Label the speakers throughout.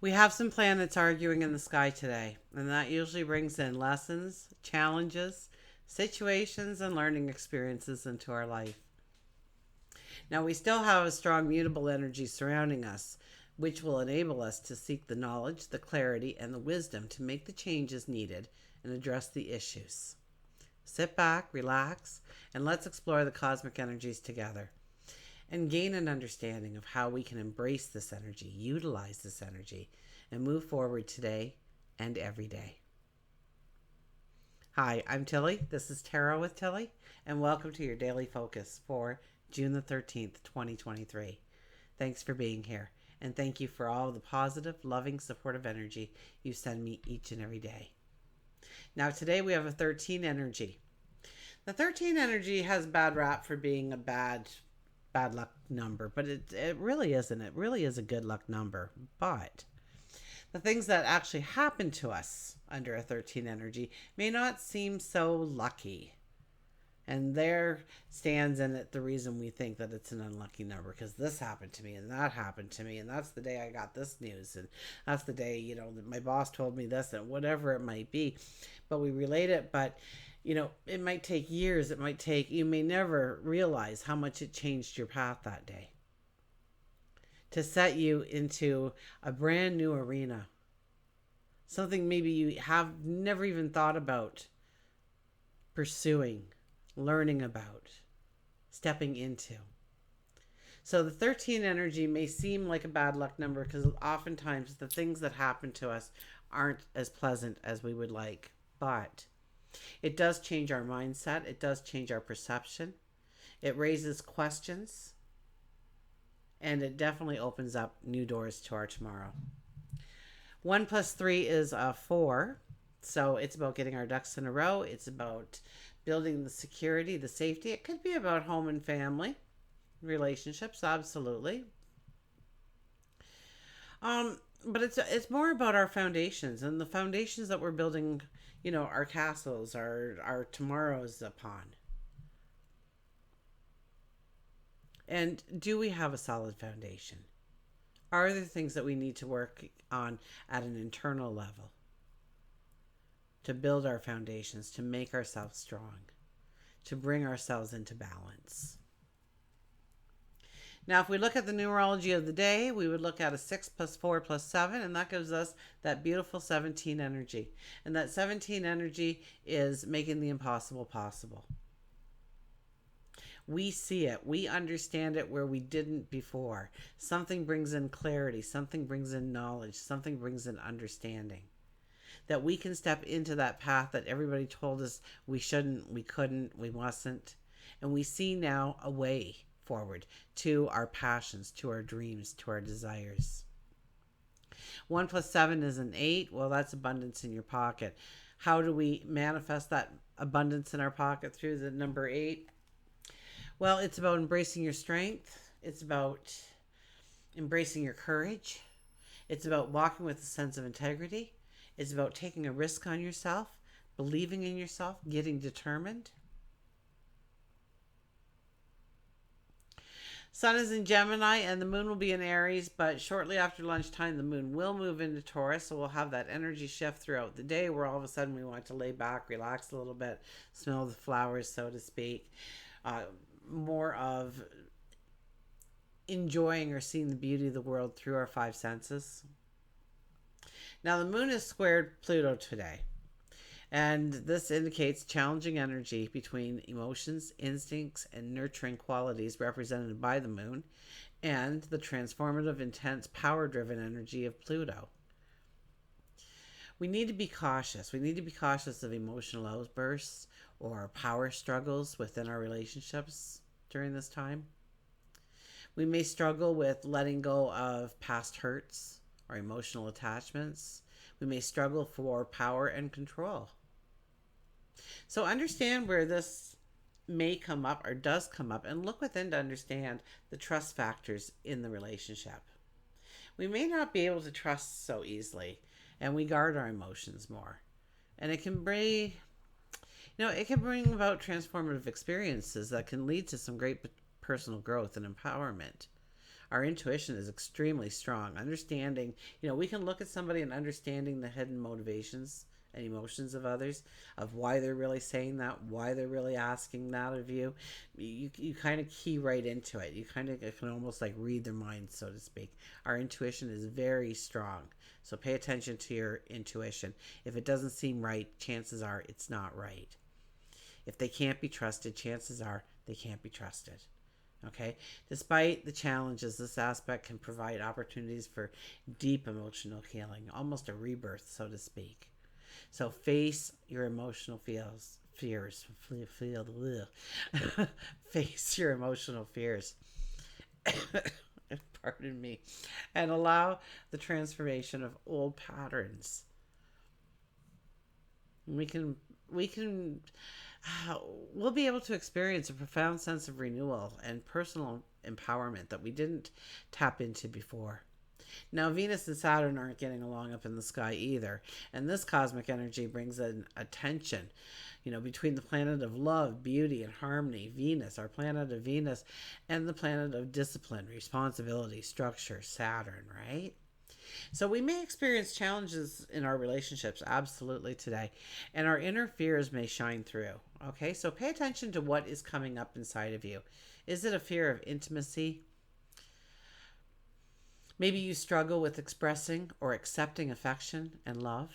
Speaker 1: We have some planets arguing in the sky today, and that usually brings in lessons, challenges, situations, and learning experiences into our life. Now, we still have a strong mutable energy surrounding us, which will enable us to seek the knowledge, the clarity, and the wisdom to make the changes needed and address the issues. Sit back, relax, and let's explore the cosmic energies together and gain an understanding of how we can embrace this energy, utilize this energy, and move forward today and every day. Hi, I'm Tilly. This is Tarot with Tilly, and welcome to your daily focus for June the 13th, 2023. Thanks for being here, and thank you for all the positive, loving, supportive energy you send me each and every day. Now, today we have a 13 energy. The 13 energy has bad rap for being a bad luck number, but it really isn't. It really is a good luck number. But the things that actually happen to us under a 13 energy may not seem so lucky. And there stands in it the reason we think that it's an unlucky number, because this happened to me and that happened to me, and that's the day I got this news, and that's the day, that my boss told me this, and whatever it might be. But we relate it, but it might take years. You may never realize how much it changed your path that day to set you into a brand new arena. Something maybe you have never even thought about pursuing, learning about, stepping into. So the 13 energy may seem like a bad luck number because oftentimes the things that happen to us aren't as pleasant as we would like. But it does change our mindset. It does change our perception. It raises questions. And it definitely opens up new doors to our tomorrow. 1 plus 3 is 4. So it's about getting our ducks in a row. It's about building the security, the safety. It could be about home and family, relationships, absolutely. But it's more about our foundations and the foundations that we're building, our castles, our tomorrows upon. And do we have a solid foundation? Are there things that we need to work on at an internal level to build our foundations, to make ourselves strong, to bring ourselves into balance? Now, if we look at the numerology of the day, we would look at a 6 plus 4 plus 7, and that gives us that beautiful 17 energy. And that 17 energy is making the impossible possible. We see it. We understand it where we didn't before. Something brings in clarity. Something brings in knowledge. Something brings in understanding. That we can step into that path that everybody told us we shouldn't, we couldn't, we mustn't. And we see now a way forward to our passions, to our dreams, to our desires. 1 plus 7 is an 8. Well, that's abundance in your pocket. How do we manifest that abundance in our pocket through the number 8? Well, it's about embracing your strength. It's about embracing your courage. It's about walking with a sense of integrity. It's about taking a risk on yourself, believing in yourself, getting determined. Sun is in Gemini and the moon will be in Aries, but shortly after lunchtime, the moon will move into Taurus. So we'll have that energy shift throughout the day where all of a sudden we want to lay back, relax a little bit, smell the flowers, so to speak. More of enjoying or seeing the beauty of the world through our 5 senses. Now, the moon is squared Pluto today. And this indicates challenging energy between emotions, instincts, and nurturing qualities represented by the moon, and the transformative, intense, power-driven energy of Pluto. We need to be cautious. We need to be cautious of emotional outbursts or power struggles within our relationships during this time. We may struggle with letting go of past hurts or emotional attachments. We may struggle for power and control. So understand where this may come up or does come up, and look within to understand the trust factors in the relationship. We may not be able to trust so easily, and we guard our emotions more. And it can bring about transformative experiences that can lead to some great personal growth and empowerment. Our intuition is extremely strong. Understanding, we can look at somebody and understanding the hidden motivations and emotions of others, of why they're really saying that, why they're really asking that of you. You kind of key right into it. You kind of can almost like read their mind, so to speak. Our intuition is very strong. So pay attention to your intuition. If it doesn't seem right, chances are it's not right. If they can't be trusted, chances are they can't be trusted. Okay? Despite the challenges, this aspect can provide opportunities for deep emotional healing, almost a rebirth, so to speak. So face your emotional fears. Face your emotional fears. Pardon me. And allow the transformation of old patterns. We'll be able to experience a profound sense of renewal and personal empowerment that we didn't tap into before. Now, Venus and Saturn aren't getting along up in the sky either. And this cosmic energy brings in a tension, between the planet of love, beauty, and harmony, Venus, our planet of Venus, and the planet of discipline, responsibility, structure, Saturn, right? So we may experience challenges in our relationships, absolutely, today. And our inner fears may shine through. Okay, so pay attention to what is coming up inside of you. Is it a fear of intimacy? Maybe you struggle with expressing or accepting affection and love.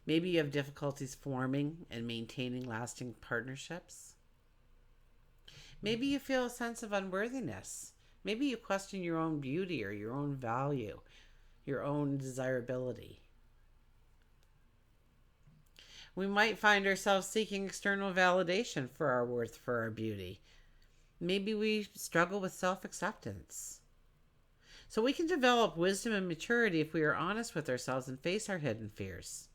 Speaker 1: Maybe you have difficulties forming and maintaining lasting partnerships. Maybe you feel a sense of unworthiness. Maybe you question your own beauty or your own value, your own desirability. We might find ourselves seeking external validation for our worth, for our beauty. Maybe we struggle with self-acceptance. So we can develop wisdom and maturity if we are honest with ourselves and face our hidden fears.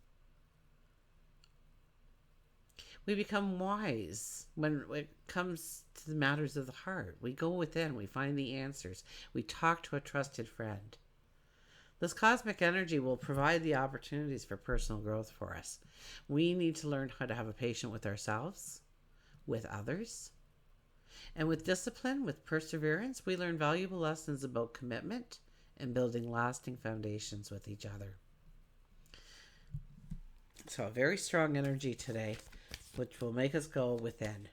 Speaker 1: We become wise when it comes to the matters of the heart. We go within, we find the answers. We talk to a trusted friend. This cosmic energy will provide the opportunities for personal growth for us. We need to learn how to have a patience with ourselves, with others, and with discipline, with perseverance. We learn valuable lessons about commitment and building lasting foundations with each other. So a very strong energy today, which will make us go within.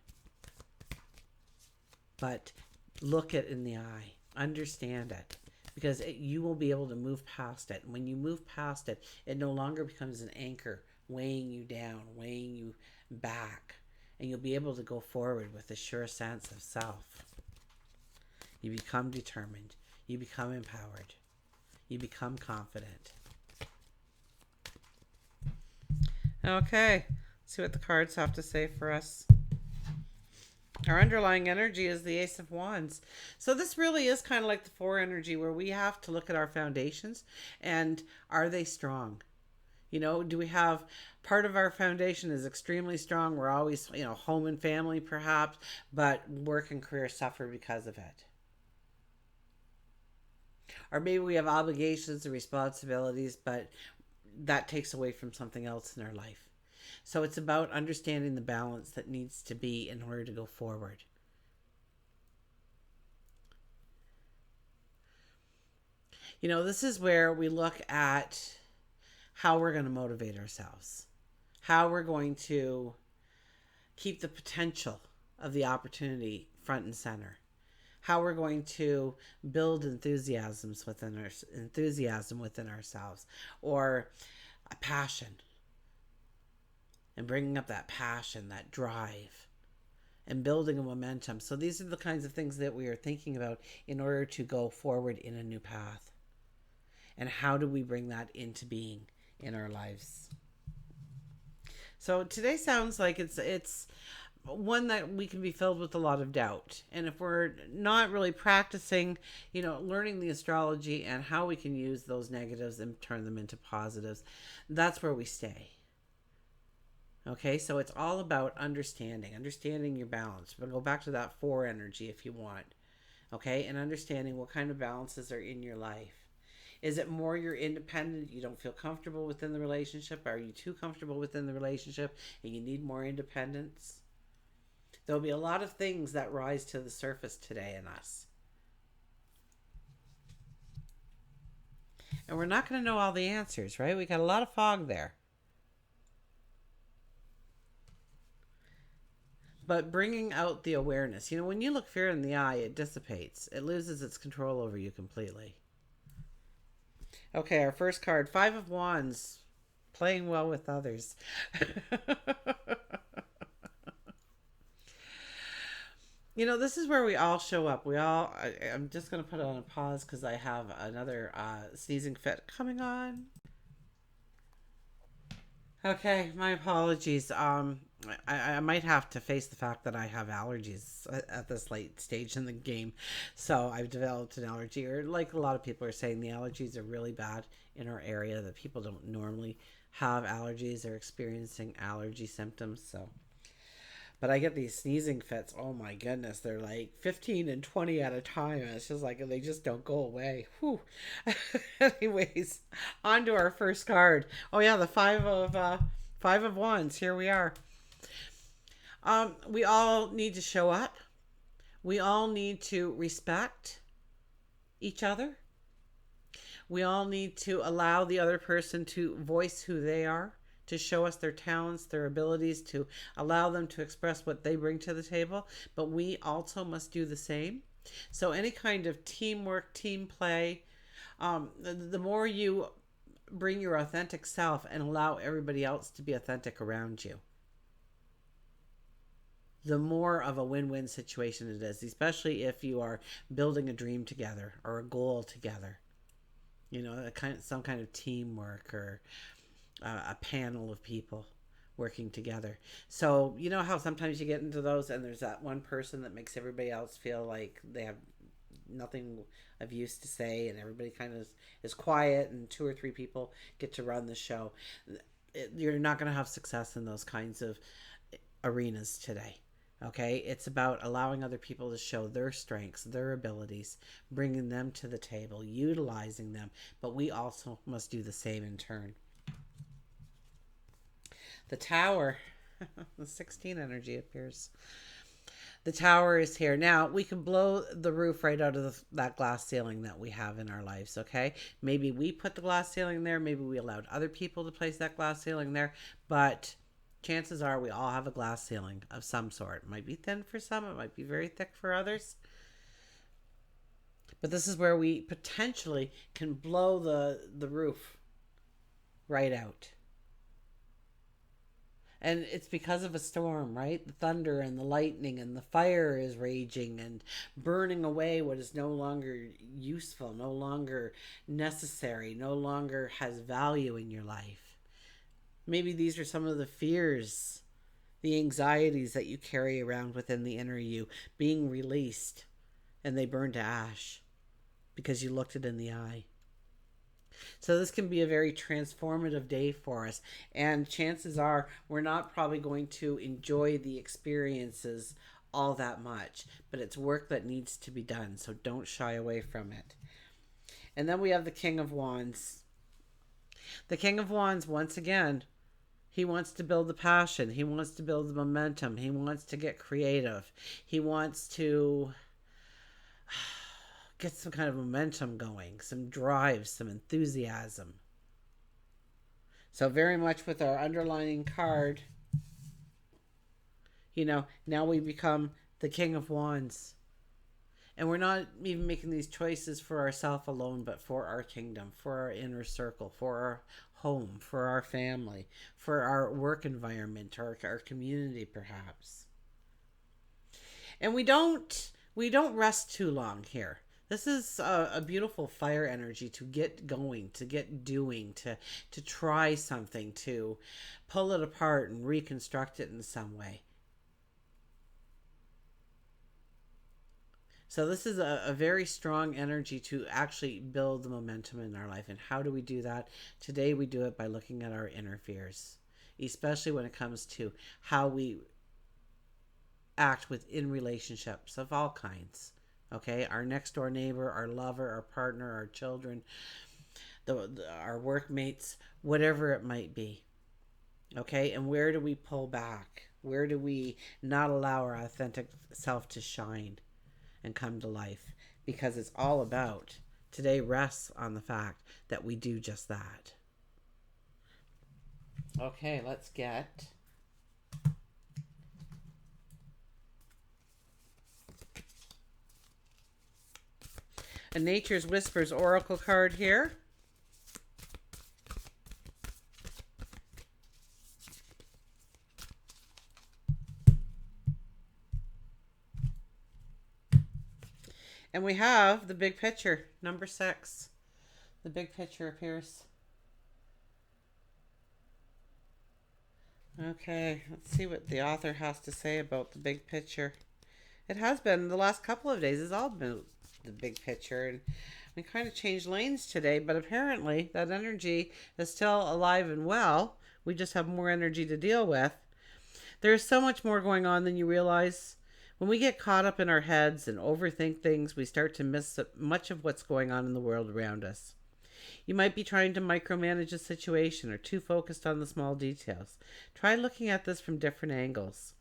Speaker 1: But look it in the eye. Understand it. Because you will be able to move past it. And when you move past it, it no longer becomes an anchor weighing you down, weighing you back. And you'll be able to go forward with a sure sense of self. You become determined. You become empowered. You become confident. Okay, let's see what the cards have to say for us. Our underlying energy is the Ace of Wands. So this really is kind of like the Four energy, where we have to look at our foundations and are they strong? Do we have part of our foundation is extremely strong? We're always, home and family perhaps, but work and career suffer because of it. Or maybe we have obligations and responsibilities, but that takes away from something else in our life. So it's about understanding the balance that needs to be in order to go forward. This is where we look at how we're going to motivate ourselves, how we're going to keep the potential of the opportunity front and center, how we're going to build enthusiasm within ourselves, or a passion, and bringing up that passion, that drive, and building a momentum. So these are the kinds of things that we are thinking about in order to go forward in a new path. And how do we bring that into being in our lives? So today sounds like it's one that we can be filled with a lot of doubt. And if we're not really practicing, learning the astrology and how we can use those negatives and turn them into positives, that's where we stay. Okay, so it's all about understanding your balance. We'll go back to that Four energy if you want. Okay, and understanding what kind of balances are in your life. Is it more you're independent, you don't feel comfortable within the relationship? Are you too comfortable within the relationship and you need more independence? There'll be a lot of things that rise to the surface today in us. And we're not going to know all the answers, right? We got a lot of fog there. But bringing out the awareness. When you look fear in the eye, it dissipates. It loses its control over you completely. Okay, our first card, Five of Wands, playing well with others. This is where we all show up. I'm just going to put it on a pause because I have another sneezing fit coming on. Okay, my apologies. I might have to face the fact that I have allergies at this late stage in the game. So I've developed an allergy, or like a lot of people are saying, the allergies are really bad in our area, that people don't normally have allergies or experiencing allergy symptoms. But I get these sneezing fits. Oh my goodness. They're like 15 and 20 at a time. And it's just like, they just don't go away. Whew. Anyways, on to our first card. Oh yeah, the five of wands. Here we are. We all need to show up. We all need to respect each other. We all need to allow the other person to voice who they are, to show us their talents, their abilities, to allow them to express what they bring to the table. But we also must do the same. So any kind of teamwork, team play, the more you bring your authentic self and allow everybody else to be authentic around you, the more of a win-win situation it is, especially if you are building a dream together or a goal together. Some kind of teamwork, or a panel of people working together. So you know how sometimes you get into those and there's that one person that makes everybody else feel like they have nothing of use to say, and everybody kind of is quiet, and two or three people get to run the show. You're not going to have success in those kinds of arenas today. Okay, it's about allowing other people to show their strengths, their abilities, bringing them to the table, utilizing them, but we also must do the same in turn. The Tower, the 16 energy appears. The Tower is here. Now, we can blow the roof right out of that glass ceiling that we have in our lives, okay? Maybe we put the glass ceiling there. Maybe we allowed other people to place that glass ceiling there. But chances are we all have a glass ceiling of some sort. It might be thin for some. It might be very thick for others. But this is where we potentially can blow the roof right out. And it's because of a storm, right? The thunder and the lightning and the fire is raging and burning away what is no longer useful, no longer necessary, no longer has value in your life. Maybe these are some of the fears, the anxieties that you carry around within the inner you being released, and they burn to ash because you looked it in the eye. So this can be a very transformative day for us. And chances are we're not probably going to enjoy the experiences all that much. But it's work that needs to be done. So don't shy away from it. And then we have the King of Wands. The King of Wands, once again, he wants to build the passion. He wants to build the momentum. He wants to get creative. He wants to get some kind of momentum going, some drive, some enthusiasm. So very much with our underlining card, now we become the King of Wands. And we're not even making these choices for ourselves alone, but for our kingdom, for our inner circle, for our home, for our family, for our work environment, or our community perhaps. And we don't rest too long here. This is a beautiful fire energy to get going, to get doing, to try something, to pull it apart and reconstruct it in some way. So this is a very strong energy to actually build the momentum in our life. And how do we do that? Today we do it by looking at our inner fears, especially when it comes to how we act within relationships of all kinds. Okay, our next door neighbor, our lover, our partner, our children, our workmates, whatever it might be. Okay, and where do we pull back? Where do we not allow our authentic self to shine and come to life? Because it's all about today rests on the fact that we do just that. Okay, let's get a Nature's Whispers Oracle card here. And we have the big picture, number 6. The big picture appears. Okay, let's see what the author has to say about the big picture. It has been, the last couple of days, it's all been the big picture. And we kind of changed lanes today, but apparently that energy is still alive and well. We just have more energy to deal with. There's so much more going on than you realize. When we get caught up in our heads and overthink things, we start to miss much of what's going on in the world around us. You might be trying to micromanage a situation or too focused on the small details. Try looking at this from different angles.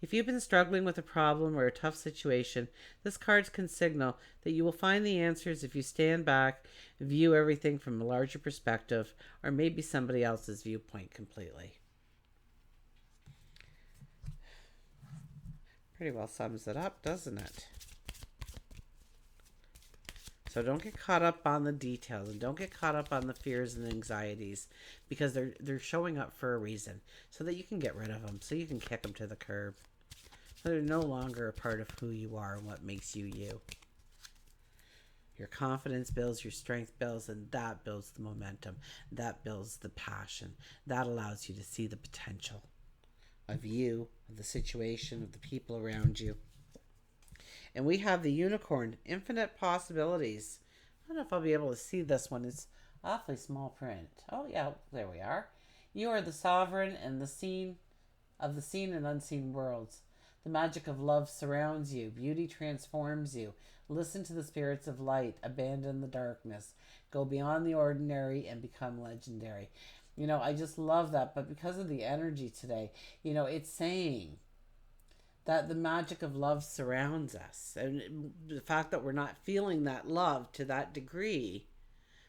Speaker 1: If you've been struggling with a problem or a tough situation, this card can signal that you will find the answers if you stand back, view everything from a larger perspective, or maybe somebody else's viewpoint completely. Pretty well sums it up, doesn't it? So don't get caught up on the details and don't get caught up on the fears and anxieties, because they're showing up for a reason, so that you can get rid of them, so you can kick them to the curb. So they're no longer a part of who you are and what makes you you. Your confidence builds, your strength builds, and that builds the momentum. That builds the passion. That allows you to see the potential of you, of the situation, of the people around you. And we have the unicorn, infinite possibilities. I don't know if I'll be able to see this one. It's awfully small print. Oh yeah, there we are. You are the sovereign and the scene of the seen and unseen worlds. The magic of love surrounds you. Beauty transforms you. Listen to the spirits of light. Abandon the darkness. Go beyond the ordinary and become legendary. I just love that. But because of the energy today, it's saying that the magic of love surrounds us. And the fact that we're not feeling that love to that degree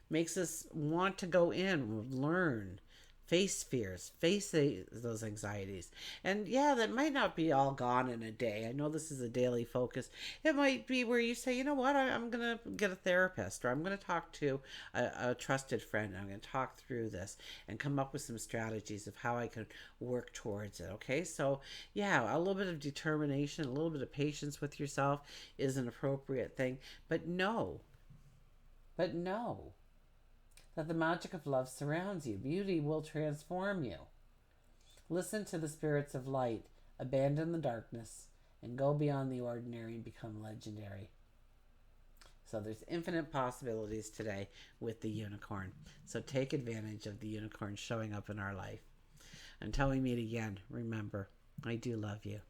Speaker 1: makes us want to go in, learn, face fears, face those anxieties. And yeah, that might not be all gone in a day. I know this is a daily focus. It might be where you say, you know what, I'm going to get a therapist, or I'm going to talk to a trusted friend. I'm going to talk through this and come up with some strategies of how I can work towards it. Okay, so yeah, a little bit of determination, a little bit of patience with yourself is an appropriate thing. But know that the magic of love surrounds you. Beauty will transform you. Listen to the spirits of light, abandon the darkness, and go beyond the ordinary and become legendary. So there's infinite possibilities today with the unicorn. So take advantage of the unicorn showing up in our life. Until we meet again, remember, I do love you.